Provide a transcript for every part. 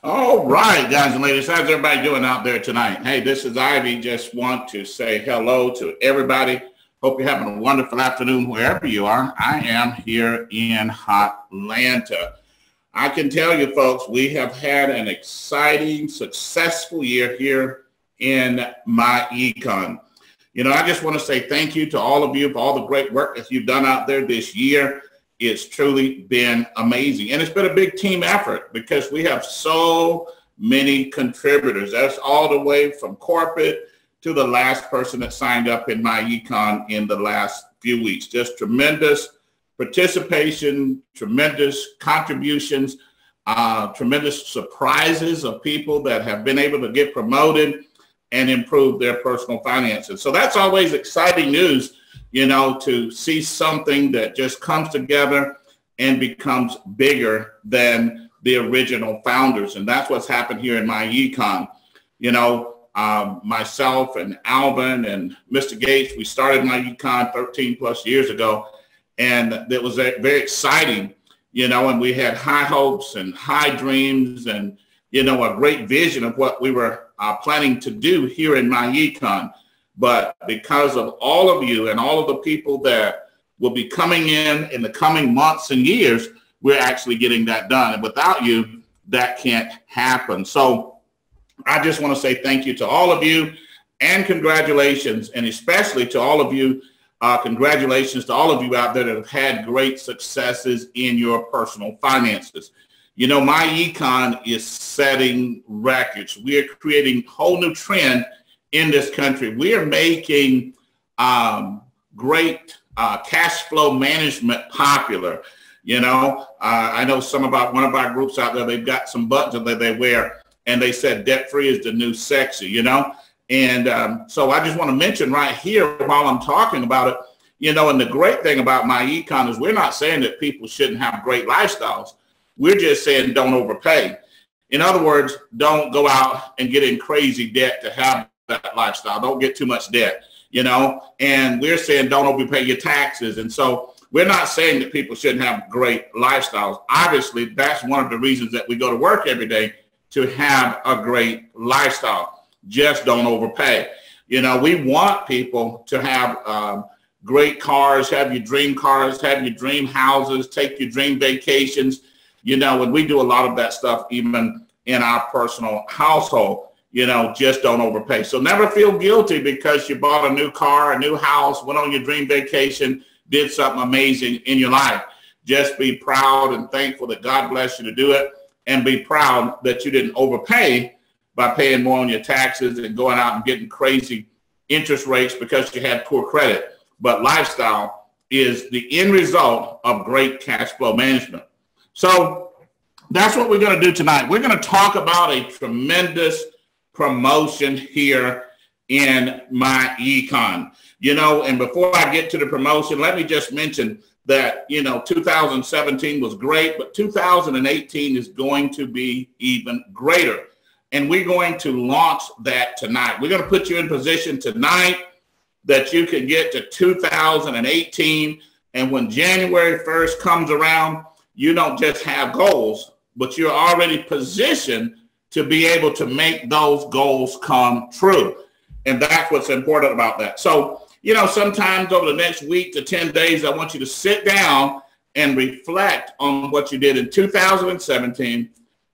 All right, guys and ladies, how's everybody doing out there tonight? Hey, this is Ivy. Just want to say hello to everybody. Hope you're having a wonderful afternoon wherever you are. I am here in Atlanta. I can tell you, folks, we have had an exciting, successful year here in MyEcon. You know, I just want to say thank you to all of you for all the great work that you've done out there this year. It's truly been amazing. And it's been a big team effort because we have so many contributors. That's all the way from corporate to the last person that signed up in MyEcon in the last few weeks. Just tremendous participation, tremendous contributions, tremendous surprises of people that have been able to get promoted and improve their personal finances. So that's always exciting news, you know, to see something that just comes together and becomes bigger than the original founders. And that's what's happened here in MyEcon. You know, myself and Alvin and Mr. Gates, we started MyEcon 13 plus years ago. And it was very exciting, you know, and we had high hopes and high dreams and, you know, a great vision of what we were planning to do here in MyEcon. But because of all of you and all of the people that will be coming in the coming months and years, we're actually getting that done. And without you, that can't happen. So I just want to say thank you to all of you and congratulations, and especially to all of you. Congratulations to all of you out there that have had great successes in your personal finances. You know, MyEcon is setting records. We are creating a whole new trend in this country. We are making great cash flow management popular. You know, I know one of our groups out there, they've got some buttons that they wear, and they said debt-free is the new sexy, you know. And so I just want to mention right here while I'm talking about it, you know, and the great thing about MyEcon is we're not saying that people shouldn't have great lifestyles. We're just saying don't overpay. In other words, don't go out and get in crazy debt to have that lifestyle. Don't get too much debt, you know, and we're saying don't overpay your taxes. And so we're not saying that people shouldn't have great lifestyles. Obviously, that's one of the reasons that we go to work every day, to have a great lifestyle. Just don't overpay. You know, we want people to have great cars, have your dream cars, have your dream houses, take your dream vacations, you know, and we do a lot of that stuff even in our personal household. You know, just don't overpay. So never feel guilty because you bought a new car, a new house, went on your dream vacation, did something amazing in your life. Just be proud and thankful that God blessed you to do it, and be proud that you didn't overpay by paying more on your taxes and going out and getting crazy interest rates because you had poor credit. But lifestyle is the end result of great cash flow management. So that's what we're going to do tonight. We're going to talk about a tremendous promotion here in MyEcon. You know, and before I get to the promotion, let me just mention that, you know, 2017 was great, but 2018 is going to be even greater. And we're going to launch that tonight. We're going to put you in position tonight that you can get to 2018. And when January 1st comes around, you don't just have goals, but you're already positioned to be able to make those goals come true. And that's what's important about that. So, you know, sometimes over the next week to 10 days, I want you to sit down and reflect on what you did in 2017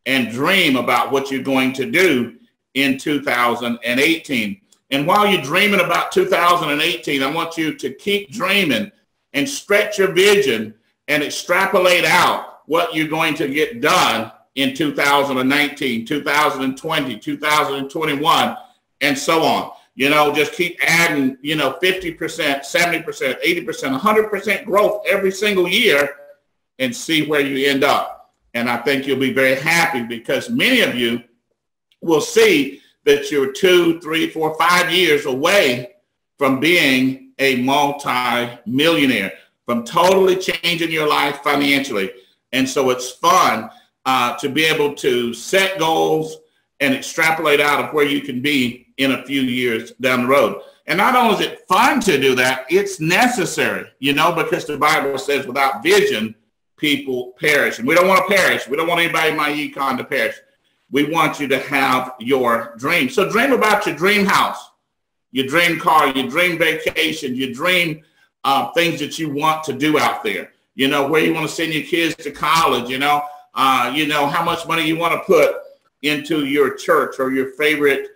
and dream about what you're going to do in 2018. And while you're dreaming about 2018, I want you to keep dreaming and stretch your vision and extrapolate out what you're going to get done in 2019, 2020, 2021, and so on. You know, just keep adding, you know, 50%, 70%, 80%, 100% growth every single year and see where you end up. And I think you'll be very happy because many of you will see that you're 2, 3, 4, 5 years away from being a multi-millionaire, from totally changing your life financially. And so it's fun to be able to set goals and extrapolate out of where you can be in a few years down the road. And not only is it fun to do that, it's necessary, you know, because the Bible says without vision, people perish. And we don't want to perish. We don't want anybody in MyEcon to perish. We want you to have your dream. So dream about your dream house, your dream car, your dream vacation, your dream things that you want to do out there. You know, where you want to send your kids to college, you know, how much money you want to put into your church or your favorite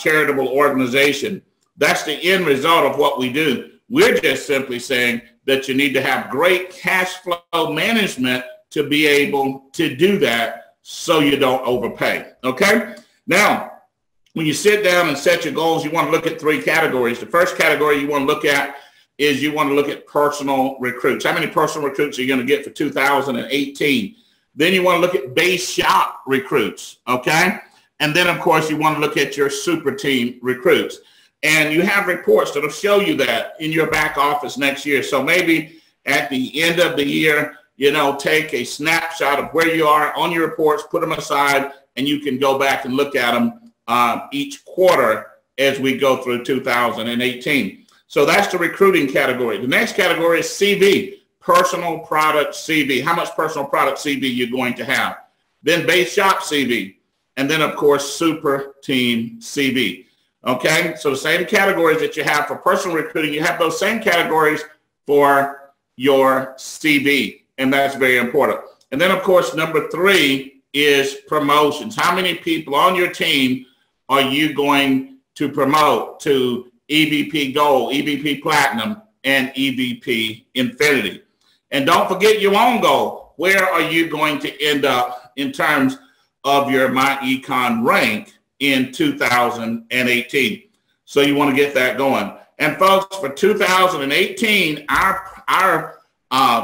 charitable organization. That's the end result of what we do. We're just simply saying that you need to have great cash flow management to be able to do that so you don't overpay. Okay? Now, when you sit down and set your goals, you want to look at three categories. The first category you want to look at is you want to look at personal recruits. How many personal recruits are you going to get for 2018? Then you want to look at base shop recruits, okay? And then, of course, you want to look at your super team recruits. And you have reports that will show you that in your back office next year. So maybe at the end of the year, you know, take a snapshot of where you are on your reports, put them aside, and you can go back and look at them each quarter as we go through 2018. So that's the recruiting category. The next category is CV, personal product CV. How much personal product CV you're going to have. Then base shop CV. And then, of course, super team CV. Okay, so the same categories that you have for personal recruiting, you have those same categories for your CV. And that's very important. And then, of course, number 3 is promotions. How many people on your team are you going to promote to EVP Gold, EVP Platinum, and EVP Infinity? And don't forget your own goal. Where are you going to end up in terms of your MyEcon rank in 2018? So you want to get that going. And folks, for 2018, our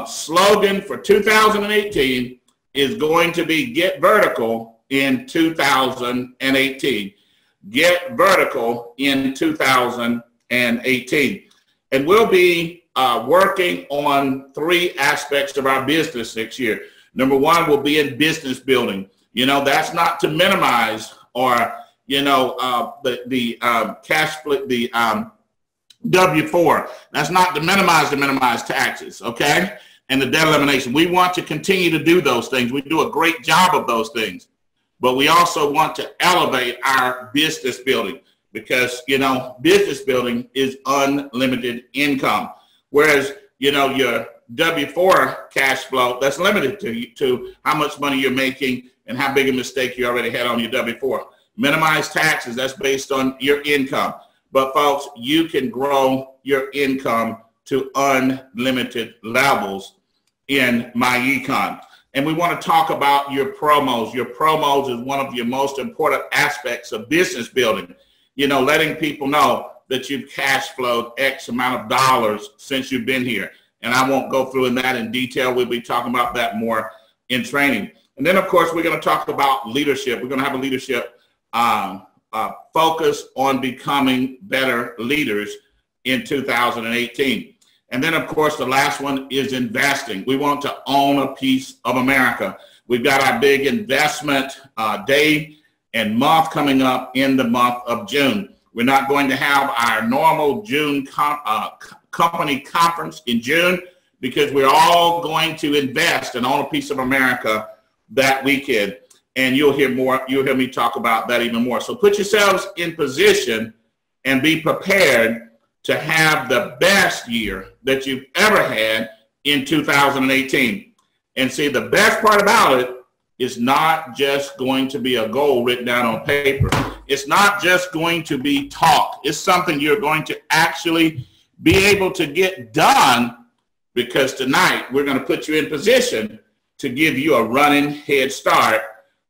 slogan for 2018 is going to be Get Vertical in 2018. Get Vertical in 2018. And we'll be working on 3 aspects of our business next year. Number 1 will be in business building. You know, that's not to minimize or, you know, the cash split, the W-4. That's not to minimize taxes, okay? And the debt elimination. We want to continue to do those things. We do a great job of those things. But we also want to elevate our business building because, you know, business building is unlimited income. Whereas, you know, your W-4 cash flow, that's limited to how much money you're making and how big a mistake you already had on your W-4. Minimize taxes, that's based on your income. But folks, you can grow your income to unlimited levels in MyEcon. And we want to talk about your promos. Your promos is one of your most important aspects of business building. You know, letting people know that you've cash flowed X amount of dollars since you've been here. And I won't go through that in detail. We'll be talking about that more in training. And then, of course, we're going to talk about leadership. We're going to have a leadership focus on becoming better leaders in 2018. And then, of course, the last one is investing. We want to own a piece of America. We've got our big investment day and month coming up in the month of June. We're not going to have our normal June company conference in June because we're all going to invest and own a piece of America that weekend. And you'll hear me talk about that even more. So put yourselves in position and be prepared to have the best year that you've ever had in 2018. And see, the best part about it is not just going to be a goal written down on paper. It's not just going to be talk. It's something you're going to actually be able to get done, because tonight we're going to put you in position to give you a running head start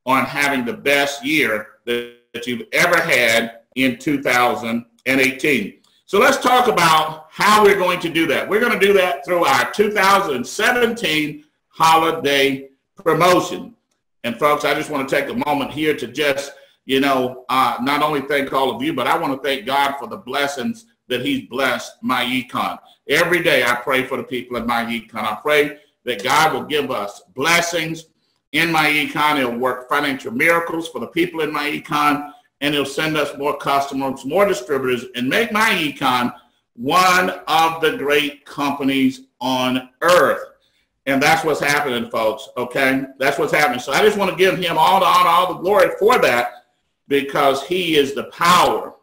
on having the best year that you've ever had in 2018. So let's talk about how we're going to do that. We're going to do that through our 2017 holiday promotion. And folks, I just want to take a moment here to just, you know, not only thank all of you, but I want to thank God for the blessings that he's blessed MyEcon. Every day I pray for the people at MyEcon. I pray that God will give us blessings in MyEcon. He'll work financial miracles for the people in MyEcon, and he'll send us more customers, more distributors, and make MyEcon one of the great companies on earth. And that's what's happening, folks, okay? That's what's happening. So I just want to give him all the honor, all the glory for that, because he is the power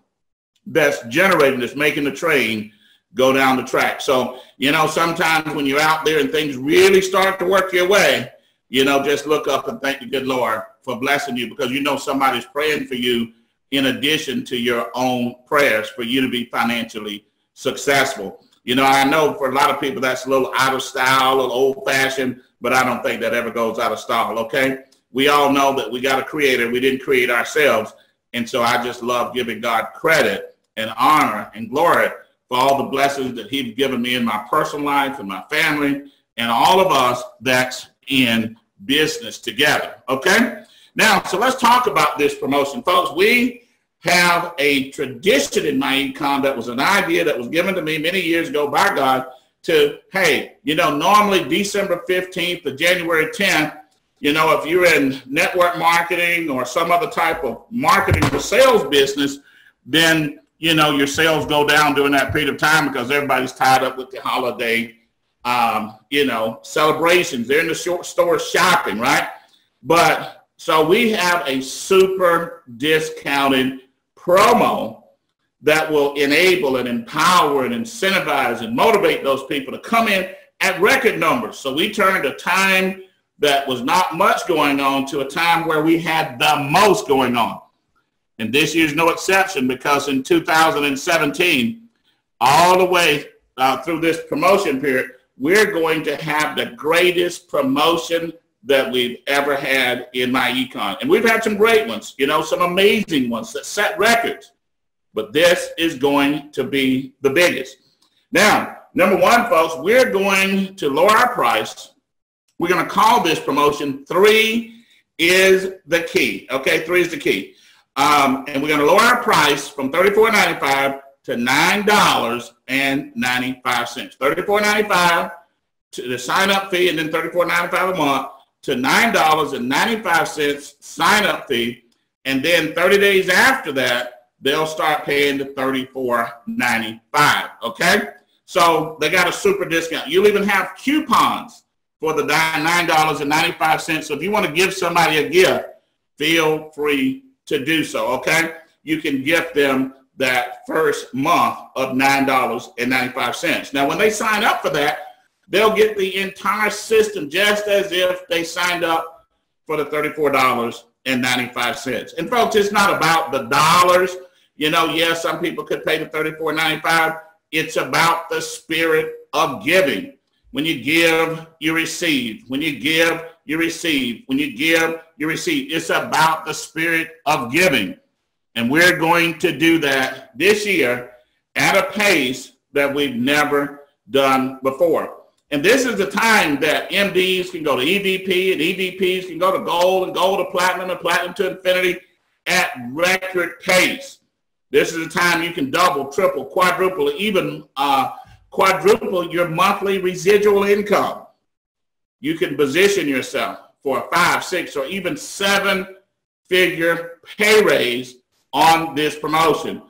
that's generating this, making the train go down the track. So, you know, sometimes when you're out there and things really start to work your way, you know, just look up and thank the good Lord for blessing you, because you know somebody's praying for you in addition to your own prayers for you to be financially successful. You know, I know for a lot of people that's a little out of style, a little old-fashioned, but I don't think that ever goes out of style, okay? We all know that we got a creator. We didn't create ourselves. And so I just love giving God credit and honor and glory for all the blessings that he's given me in my personal life and my family and all of us that's in business together, okay? Now, so let's talk about this promotion. Folks, we have a tradition in MyEcon that was an idea that was given to me many years ago by God to, hey, you know, normally December 15th to January 10th, you know, if you're in network marketing or some other type of marketing or sales business, then, you know, your sales go down during that period of time because everybody's tied up with the holiday, you know, celebrations. They're in the store shopping, right? But so we have a super discounted promo that will enable and empower and incentivize and motivate those people to come in at record numbers. So we turned a time that was not much going on to a time where we had the most going on. And this year's no exception, because in 2017, all the way through this promotion period, we're going to have the greatest promotion that we've ever had in MyEcon. And we've had some great ones, you know, some amazing ones that set records. But this is going to be the biggest. Now, number one, folks, we're going to lower our price. We're going to call this promotion 3 is the key. Okay, 3 is the key. And we're going to lower our price from $34.95 to $9.95. $34.95 to the sign-up fee, and then $34.95 a month, to $9.95 sign-up fee, and then 30 days after that, they'll start paying the $34.95, okay? So they got a super discount. You'll even have coupons for the $9.95. So if you want to give somebody a gift, feel free to do so, okay? You can gift them that first month of $9.95. Now, when they sign up for that, they'll get the entire system just as if they signed up for the $34.95. And folks, it's not about the dollars. You know, yes, some people could pay the $34.95. It's about the spirit of giving. When you give, you receive. When you give, you receive. When you give, you receive. It's about the spirit of giving. And we're going to do that this year at a pace that we've never done before. And this is the time that MDs can go to EVP, and EVPs can go to gold, and gold to platinum, and platinum to infinity at record pace. This is the time you can double, triple, quadruple, even quadruple your monthly residual income. You can position yourself for a 5, 6, or even 7-figure pay raise on this promotion.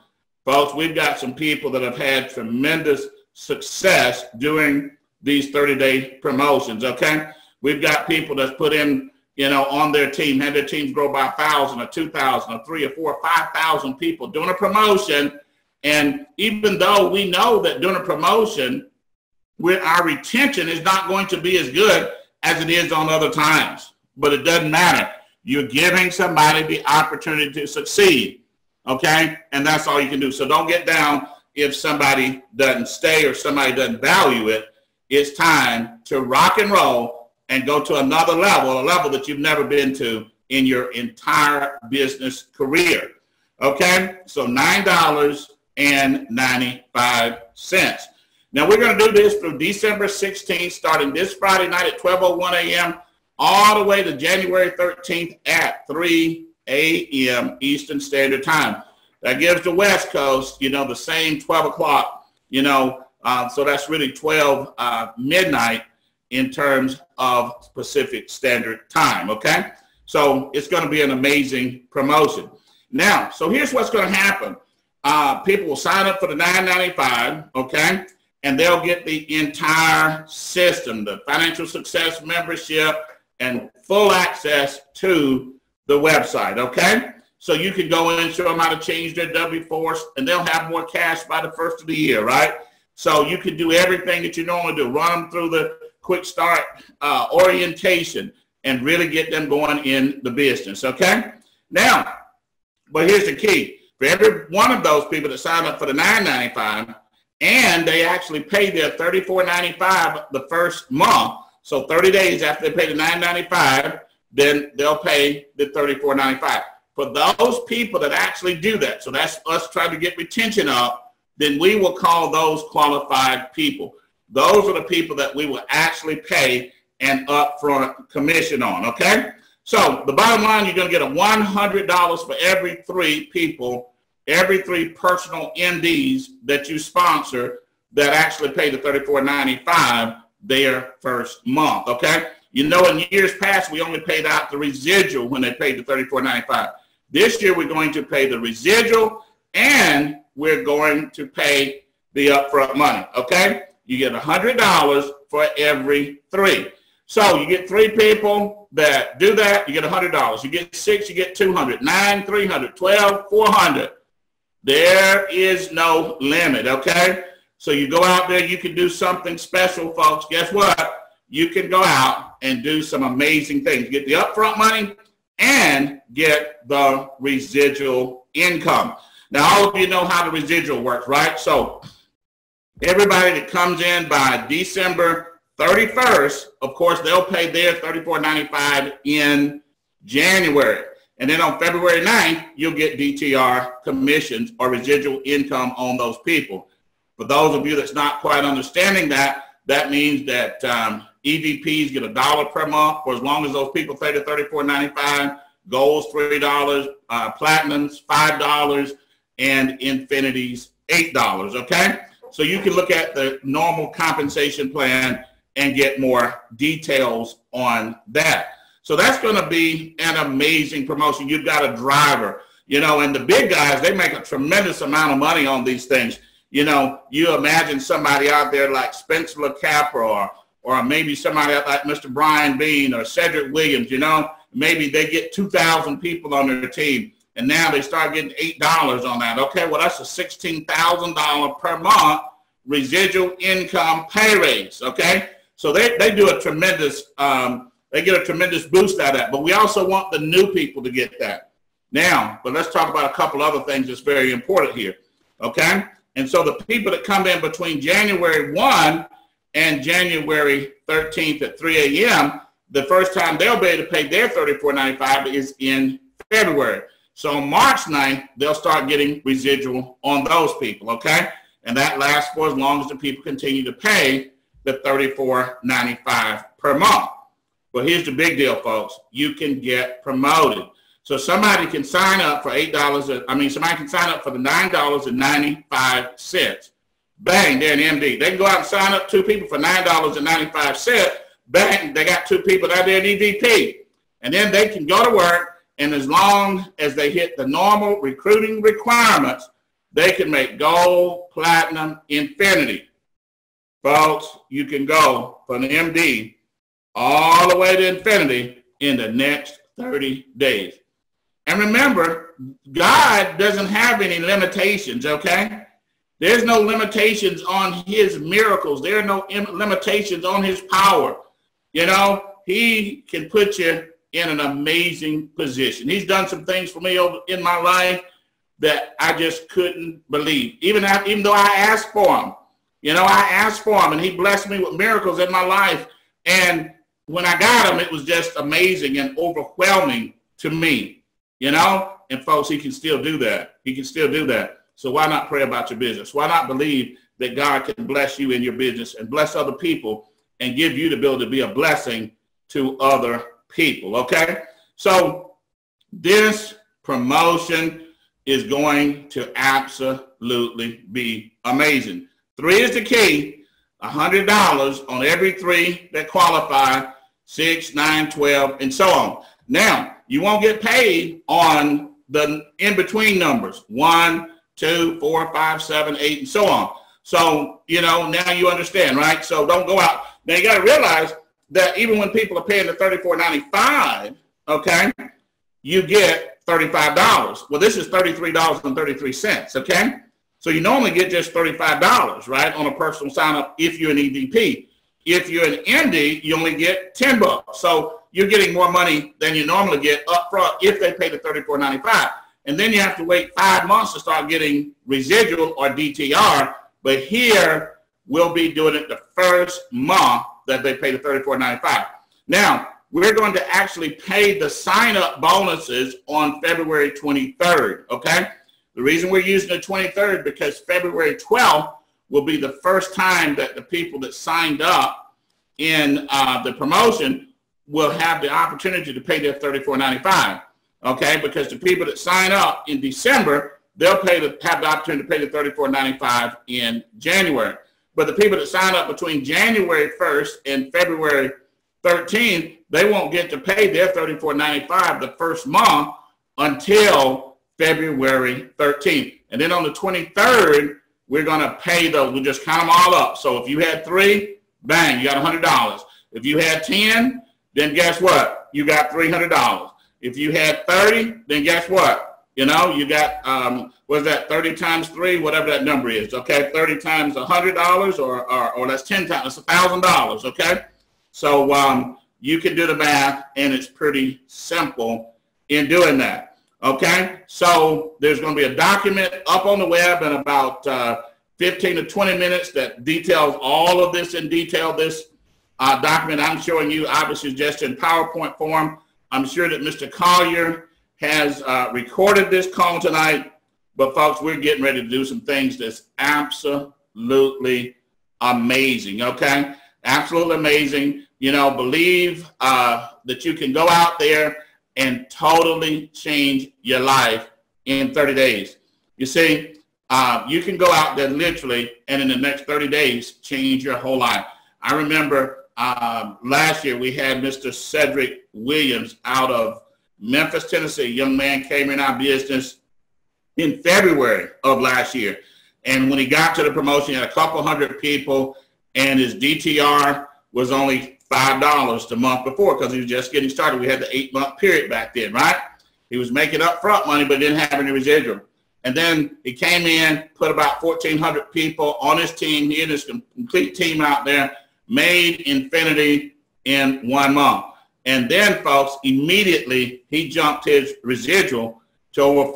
Folks, we've got some people that have had tremendous success doing these 30-day promotions, okay? We've got people that's put in, you know, on their team, had their teams grow by 1,000 or 2,000 or 3 or 4 or 5,000 people doing a promotion. And even though we know that during a promotion, our retention is not going to be as good as it is on other times, but it doesn't matter. You're giving somebody the opportunity to succeed, okay? And that's all you can do. So don't get down if somebody doesn't stay or somebody doesn't value it. It's time to rock and roll and go to another level, a level that you've never been to in your entire business career, okay? So $9.95. Now, we're going to do this through December 16th, starting this Friday night at 12:01 a.m., all the way to January 13th at 3 a.m. Eastern Standard Time. That gives the West Coast, you know, the same 12 o'clock, you know, so that's really 12 midnight in terms of Pacific Standard Time, okay? So it's going to be an amazing promotion. Now, so here's what's going to happen. People will sign up for the $9.95, okay? and they'll get the entire system, the financial success membership, and full access to the website, okay? So you can go in and show them how to change their W-4s, and they'll have more cash by the first of the year, right? So you can do everything that you normally do, run them through the quick start orientation, and really get them going in the business, okay? Now, but here's the key. For every one of those people that sign up for the $9.95, and they actually pay their $34.95 the first month, so 30 days after they pay the $9.95, then they'll pay the $34.95. For those people that actually do that, so that's us trying to get retention up, then we will call those qualified people. Those are the people that we will actually pay an upfront commission on, okay? So the bottom line, you're going to get a $100 for every 3 people, every 3 personal MDs that you sponsor that actually pay the $34.95 their first month, okay? You know, in years past, we only paid out the residual when they paid the $34.95. This year, we're going to pay the residual, and we're going to pay the upfront money, okay? You get $100 for every 3. So you get 3 people that do that, you get $100. You get 6, you get $200. 9, $300. 12, $400. There is no limit, okay? So you go out there, you can do something special, folks. Guess what? You can go out and do some amazing things. Get the upfront money and get the residual income. Now, all of you know how the residual works, right? So everybody that comes in by December 31st, of course, they'll pay their $34.95 in January. And then on February 9th, you'll get DTR commissions or residual income on those people. For those of you that's not quite understanding that, that means that EVPs get $1 per month for as long as those people pay the $34.95, Golds $3, Platinums $5, and Infinities $8, okay? So you can look at the normal compensation plan and get more details on that. So that's going to be an amazing promotion. You've got a driver, you know, and the big guys, they make a tremendous amount of money on these things. You know, you imagine somebody out there like Spencer LaCapra or maybe somebody like Mr. Brian Bean or Cedric Williams, you know, maybe they get 2,000 people on their team, and now they start getting $8 on that. Okay, well, that's a $16,000 per month residual income pay raise, okay? So they do a tremendous, they get a tremendous boost out of that. But we also want the new people to get that. Now, but let's talk about a couple other things that's very important here, okay? And so the people that come in between January 1 and January 13th at 3 a.m., the first time they'll be able to pay their $34.95 is in February. So on March 9th, they'll start getting residual on those people, okay? And that lasts for as long as the people continue to pay the $34.95 per month. But here's the big deal, folks. You can get promoted. So somebody can sign up for somebody can sign up for the $9.95. Bang, they're an MD. They can go out and sign up 2 people for $9.95. Bang, they got 2 people out there in EVP. And then they can go to work, and as long as they hit the normal recruiting requirements, they can make Gold, Platinum, Infinity. Folks, you can go from the MD all the way to Infinity in the next 30 days. And remember, God doesn't have any limitations, okay? There's no limitations on his miracles. There are no limitations on his power. You know, he can put you in an amazing position. He's done some things for me in my life that I just couldn't believe. Even though I asked for him. You know, I asked for him, and he blessed me with miracles in my life. And when I got him, it was just amazing and overwhelming to me. You know, and folks, he can still do that. He can still do that. So why not pray about your business? Why not believe that God can bless you in your business and bless other people and give you the ability to be a blessing to other people, okay? So this promotion is going to absolutely be amazing. 3 is the key, $100 on every 3 that qualify, 6, 9, 12, and so on. Now, you won't get paid on the in-between numbers, 1, 2, 4, 5, 7, 8, and so on. So, you know, now you understand, right? So don't go out. Now you got to realize that even when people are paying the $34.95, okay, you get $35. Well, this is $33.33, okay? So you normally get just $35, right, on a personal sign-up if you're an EDP. If you're an MD, you only get $10. So you're getting more money than you normally get up front if they pay the $34.95. And then you have to wait 5 months to start getting residual or DTR. But here, we'll be doing it the first month that they pay the $34.95. Now, we're going to actually pay the sign-up bonuses on February 23rd, okay? The reason we're using the 23rd because February 12th will be the first time that the people that signed up in the promotion will have the opportunity to pay their $34.95, okay? Because the people that sign up in December, they'll have the opportunity to pay the $34.95 in January. But the people that sign up between January 1st and February 13th, they won't get to pay their $34.95 the first month until February 13th. And then on the 23rd, we're going to pay those. We'll just count them all up. So if you had 3, bang, you got $100. If you had 10, then guess what? You got $300. If you had 30, then guess what? You know, you got, what's that, 30 times 3, whatever that number is, okay? 30 times $100 or that's 10 times, that's $1,000, okay? So you can do the math, and it's pretty simple in doing that, okay? So there's going to be a document up on the web in about 15 to 20 minutes that details all of this in detail. This document I'm showing you obviously is just in PowerPoint form. I'm sure that Mr. Collier has recorded this call tonight, but folks, we're getting ready to do some things that's absolutely amazing, okay? Absolutely amazing. You know, believe that you can go out there and totally change your life in 30 days. You see, you can go out there literally and in the next 30 days change your whole life. I remember last year we had Mr. Cedric Williams out of Memphis, Tennessee. A young man came in our business in February of last year. And when he got to the promotion, he had a couple hundred people, and his DTR was only $5 the month before because he was just getting started. We had the 8-month period back then, right? He was making upfront money but didn't have any residual. And then he came in, put about 1,400 people on his team. He and his complete team out there made infinity in 1 month. And then, folks, immediately he jumped his residual to over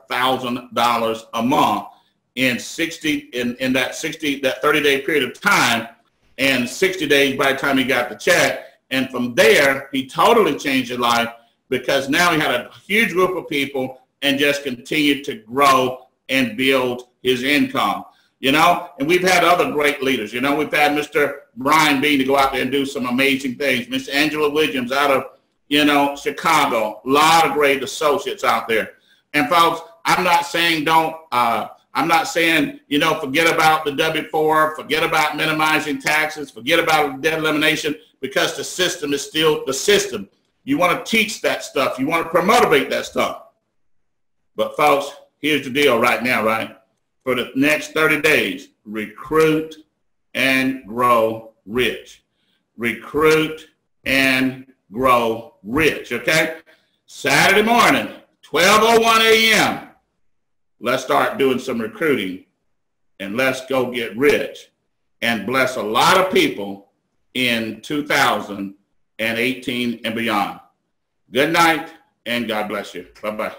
$4,000 a month in that 30-day period of time, and 60 days by the time he got the check. And from there, he totally changed his life because now he had a huge group of people and just continued to grow and build his income. You know, and we've had other great leaders. You know, we've had Mr. Brian Bean to go out there and do some amazing things. Mr. Angela Williams out of, you know, Chicago. A lot of great associates out there. And folks, I'm not saying I'm not saying, you know, forget about the W-4, forget about minimizing taxes, forget about debt elimination, because the system is still the system. You want to teach that stuff. You want to promote that stuff. But folks, here's the deal right now, right? For the next 30 days, recruit and grow rich. Recruit and grow rich, okay? Saturday morning, 12:01 a.m., let's start doing some recruiting, and let's go get rich and bless a lot of people in 2018 and beyond. Good night, and God bless you. Bye-bye.